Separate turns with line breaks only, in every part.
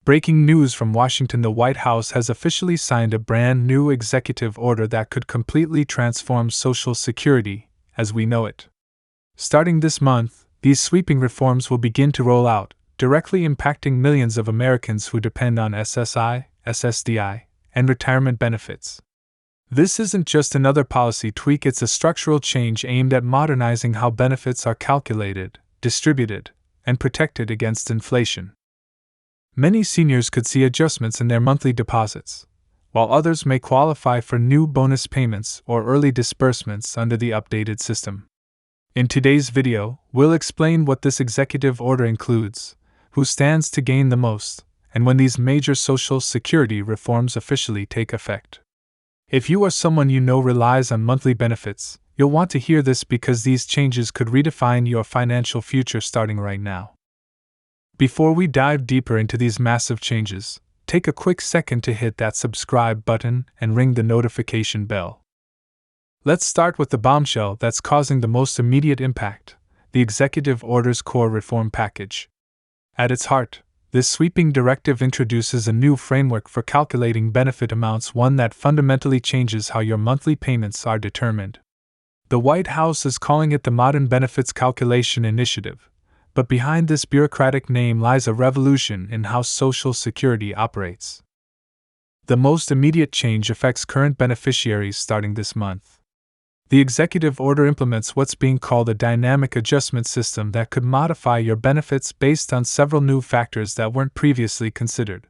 Breaking news from Washington: the White House has officially signed a brand new executive order that could completely transform Social Security as we know it. Starting this month, these sweeping reforms will begin to roll out, directly impacting millions of Americans who depend on SSI, SSDI, and retirement benefits. This isn't just another policy tweak, it's a structural change aimed at modernizing how benefits are calculated, distributed, and protected against inflation. Many seniors could see adjustments in their monthly deposits, while others may qualify for new bonus payments or early disbursements under the updated system. In today's video, we'll explain what this executive order includes, who stands to gain the most, and when these major Social Security reforms officially take effect. If you or someone you know relies on monthly benefits, you'll want to hear this because these changes could redefine your financial future starting right now. Before we dive deeper into these massive changes, take a quick second to hit that subscribe button and ring the notification bell. Let's start with the bombshell that's causing the most immediate impact: the executive order's core reform package. At its heart, this sweeping directive introduces a new framework for calculating benefit amounts, one that fundamentally changes how your monthly payments are determined. The White House is calling it the Modern Benefits Calculation Initiative, but behind this bureaucratic name lies a revolution in how Social Security operates. The most immediate change affects current beneficiaries starting this month. The executive order implements what's being called a dynamic adjustment system that could modify your benefits based on several new factors that weren't previously considered.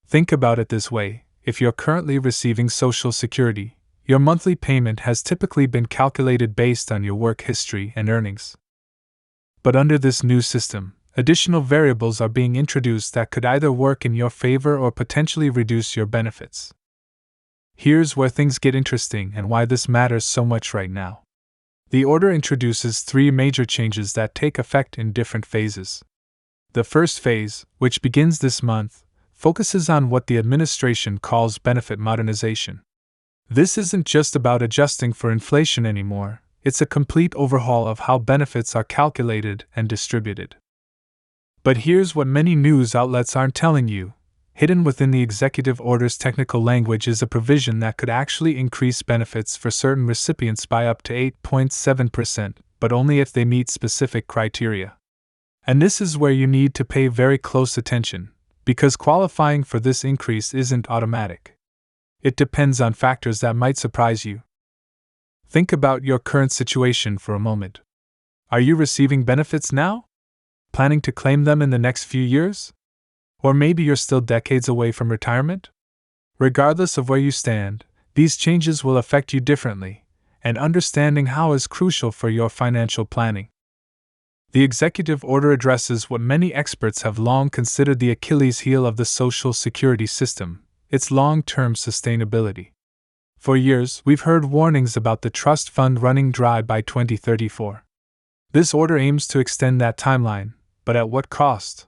Think about it this way: if you're currently receiving Social Security, your monthly payment has typically been calculated based on your work history and earnings. But under this new system, additional variables are being introduced that could either work in your favor or potentially reduce your benefits. Here's where things get interesting and why this matters so much right now. The order introduces three major changes that take effect in different phases. The first phase, which begins this month, focuses on what the administration calls benefit modernization. This isn't just about adjusting for inflation anymore, it's a complete overhaul of how benefits are calculated and distributed. But here's what many news outlets aren't telling you. Hidden within the executive order's technical language is a provision that could actually increase benefits for certain recipients by up to 8.7%, but only if they meet specific criteria. And this is where you need to pay very close attention, because qualifying for this increase isn't automatic. It depends on factors that might surprise you. Think about your current situation for a moment. Are you receiving benefits now? Planning to claim them in the next few years? Or maybe you're still decades away from retirement? Regardless of where you stand, these changes will affect you differently, and understanding how is crucial for your financial planning. The executive order addresses what many experts have long considered the Achilles heel of the Social Security system: its long-term sustainability. For years, we've heard warnings about the trust fund running dry by 2034. This order aims to extend that timeline, but at what cost?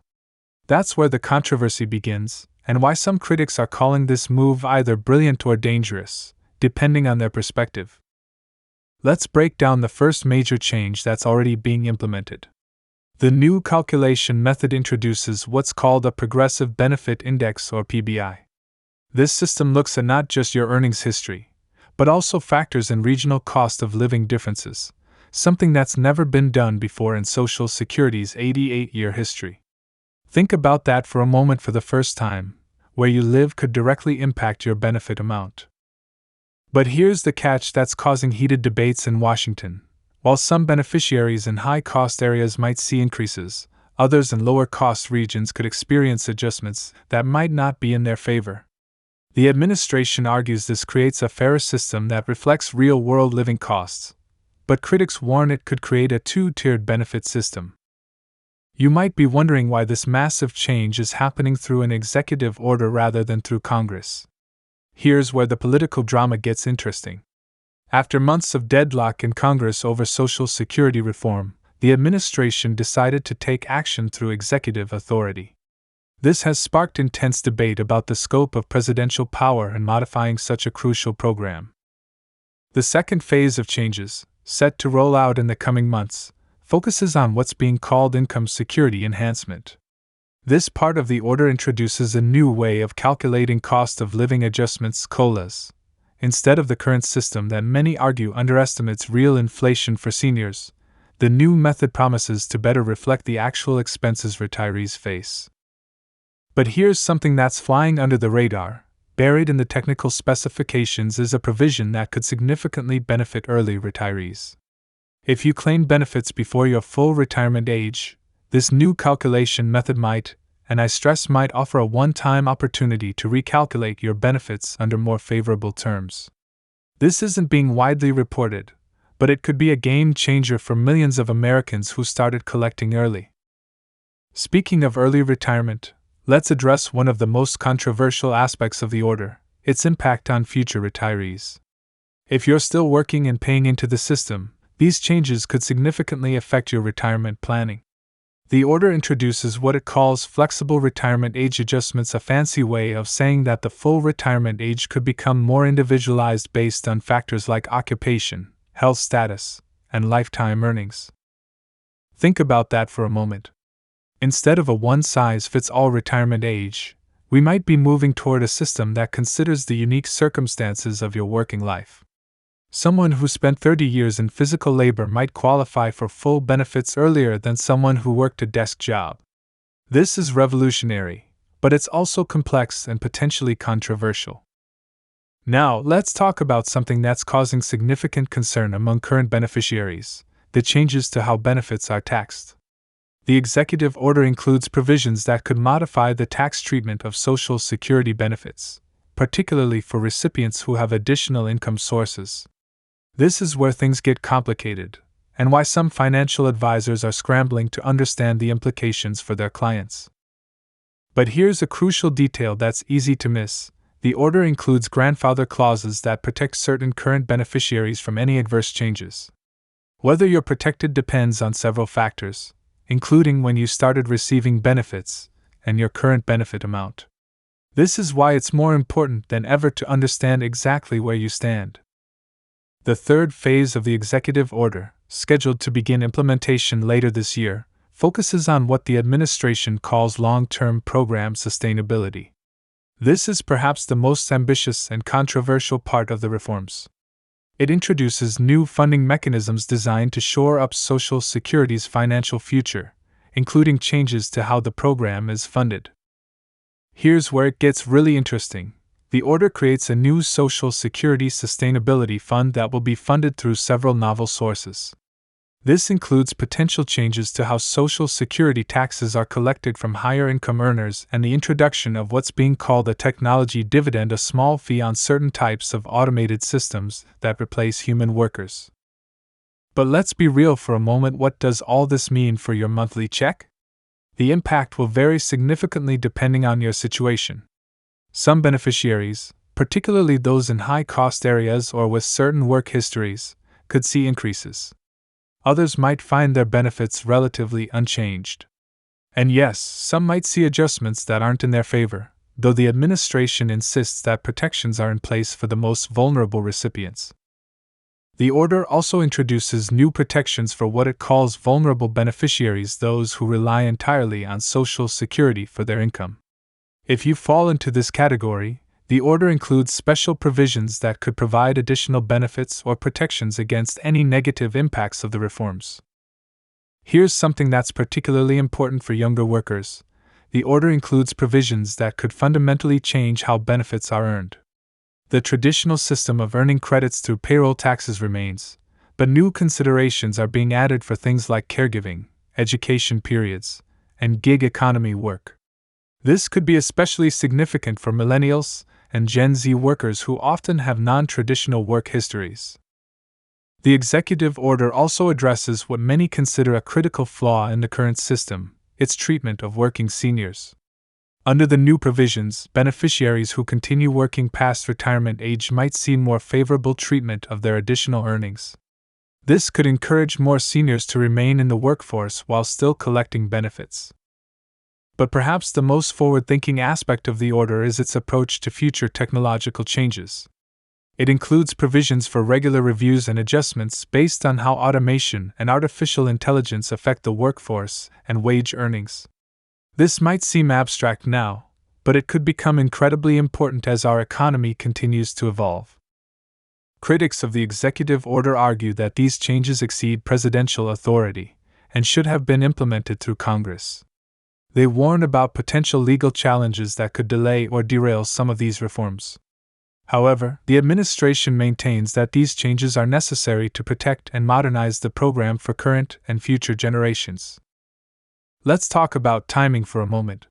That's where the controversy begins, and why some critics are calling this move either brilliant or dangerous, depending on their perspective. Let's break down the first major change that's already being implemented. The new calculation method introduces what's called a Progressive Benefit Index, or PBI. This system looks at not just your earnings history, but also factors in regional cost of living differences, something that's never been done before in Social Security's 88-year history. Think about that for a moment. For the first time, where you live could directly impact your benefit amount. But here's the catch that's causing heated debates in Washington. While some beneficiaries in high-cost areas might see increases, others in lower-cost regions could experience adjustments that might not be in their favor. The administration argues this creates a fairer system that reflects real-world living costs, but critics warn it could create a two-tiered benefit system. You might be wondering why this massive change is happening through an executive order rather than through Congress. Here's where the political drama gets interesting. After months of deadlock in Congress over Social Security reform, the administration decided to take action through executive authority. This has sparked intense debate about the scope of presidential power in modifying such a crucial program. The second phase of changes, set to roll out in the coming months, focuses on what's being called income security enhancement. This part of the order introduces a new way of calculating cost of living adjustments (COLAs). Instead of the current system that many argue underestimates real inflation for seniors, the new method promises to better reflect the actual expenses retirees face. But here's something that's flying under the radar. Buried in the technical specifications is a provision that could significantly benefit early retirees. If you claim benefits before your full retirement age, this new calculation method might, and I stress might, offer a one-time opportunity to recalculate your benefits under more favorable terms. This isn't being widely reported, but it could be a game changer for millions of Americans who started collecting early. Speaking of early retirement, let's address one of the most controversial aspects of the order: its impact on future retirees. If you're still working and paying into the system, these changes could significantly affect your retirement planning. The order introduces what it calls flexible retirement age adjustments, a fancy way of saying that the full retirement age could become more individualized based on factors like occupation, health status, and lifetime earnings. Think about that for a moment. Instead of a one-size-fits-all retirement age, we might be moving toward a system that considers the unique circumstances of your working life. Someone who spent 30 years in physical labor might qualify for full benefits earlier than someone who worked a desk job. This is revolutionary, but it's also complex and potentially controversial. Now, let's talk about something that's causing significant concern among current beneficiaries: the changes to how benefits are taxed. The executive order includes provisions that could modify the tax treatment of Social Security benefits, particularly for recipients who have additional income sources. This is where things get complicated, and why some financial advisors are scrambling to understand the implications for their clients. But here's a crucial detail that's easy to miss: the order includes grandfather clauses that protect certain current beneficiaries from any adverse changes. Whether you're protected depends on several factors, including when you started receiving benefits and your current benefit amount. This is why it's more important than ever to understand exactly where you stand. The third phase of the executive order, scheduled to begin implementation later this year, focuses on what the administration calls long-term program sustainability. This is perhaps the most ambitious and controversial part of the reforms. It introduces new funding mechanisms designed to shore up Social Security's financial future, including changes to how the program is funded. Here's where it gets really interesting. The order creates a new Social Security Sustainability Fund that will be funded through several novel sources. This includes potential changes to how Social Security taxes are collected from higher income earners and the introduction of what's being called a technology dividend, a small fee on certain types of automated systems that replace human workers. But let's be real for a moment. What does all this mean for your monthly check? The impact will vary significantly depending on your situation. Some beneficiaries, particularly those in high-cost areas or with certain work histories, could see increases. Others might find their benefits relatively unchanged. And yes, some might see adjustments that aren't in their favor, though the administration insists that protections are in place for the most vulnerable recipients. The order also introduces new protections for what it calls vulnerable beneficiaries, those who rely entirely on Social Security for their income. If you fall into this category, the order includes special provisions that could provide additional benefits or protections against any negative impacts of the reforms. Here's something that's particularly important for younger workers. The order includes provisions that could fundamentally change how benefits are earned. The traditional system of earning credits through payroll taxes remains, but new considerations are being added for things like caregiving, education periods, and gig economy work. This could be especially significant for millennials and Gen Z workers who often have non-traditional work histories. The executive order also addresses what many consider a critical flaw in the current system: its treatment of working seniors. Under the new provisions, beneficiaries who continue working past retirement age might see more favorable treatment of their additional earnings. This could encourage more seniors to remain in the workforce while still collecting benefits. But perhaps the most forward-thinking aspect of the order is its approach to future technological changes. It includes provisions for regular reviews and adjustments based on how automation and artificial intelligence affect the workforce and wage earnings. This might seem abstract now, but it could become incredibly important as our economy continues to evolve. Critics of the executive order argue that these changes exceed presidential authority and should have been implemented through Congress. They warn about potential legal challenges that could delay or derail some of these reforms. However, the administration maintains that these changes are necessary to protect and modernize the program for current and future generations. Let's talk about timing for a moment.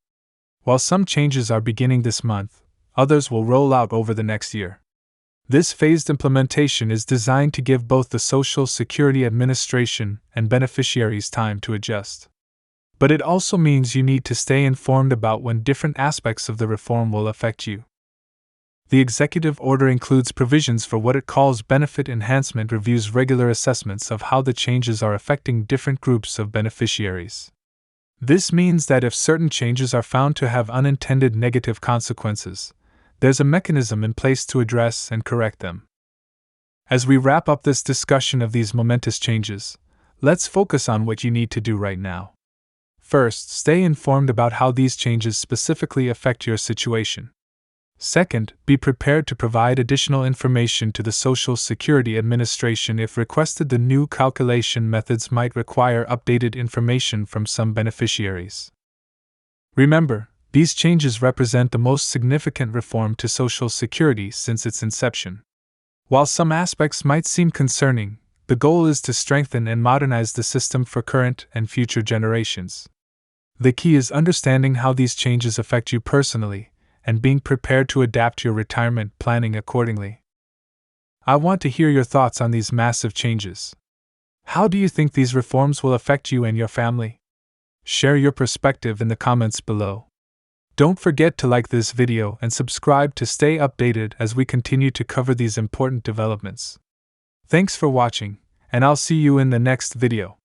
While some changes are beginning this month, others will roll out over the next year. This phased implementation is designed to give both the Social Security Administration and beneficiaries time to adjust. But it also means you need to stay informed about when different aspects of the reform will affect you. The executive order includes provisions for what it calls benefit enhancement reviews, regular assessments of how the changes are affecting different groups of beneficiaries. This means that if certain changes are found to have unintended negative consequences, there's a mechanism in place to address and correct them. As we wrap up this discussion of these momentous changes, let's focus on what you need to do right now. First, stay informed about how these changes specifically affect your situation. Second, be prepared to provide additional information to the Social Security Administration if requested. The new calculation methods might require updated information from some beneficiaries. Remember, these changes represent the most significant reform to Social Security since its inception. While some aspects might seem concerning, the goal is to strengthen and modernize the system for current and future generations. The key is understanding how these changes affect you personally and being prepared to adapt your retirement planning accordingly. I want to hear your thoughts on these massive changes. How do you think these reforms will affect you and your family? Share your perspective in the comments below. Don't forget to like this video and subscribe to stay updated as we continue to cover these important developments. Thanks for watching, and I'll see you in the next video.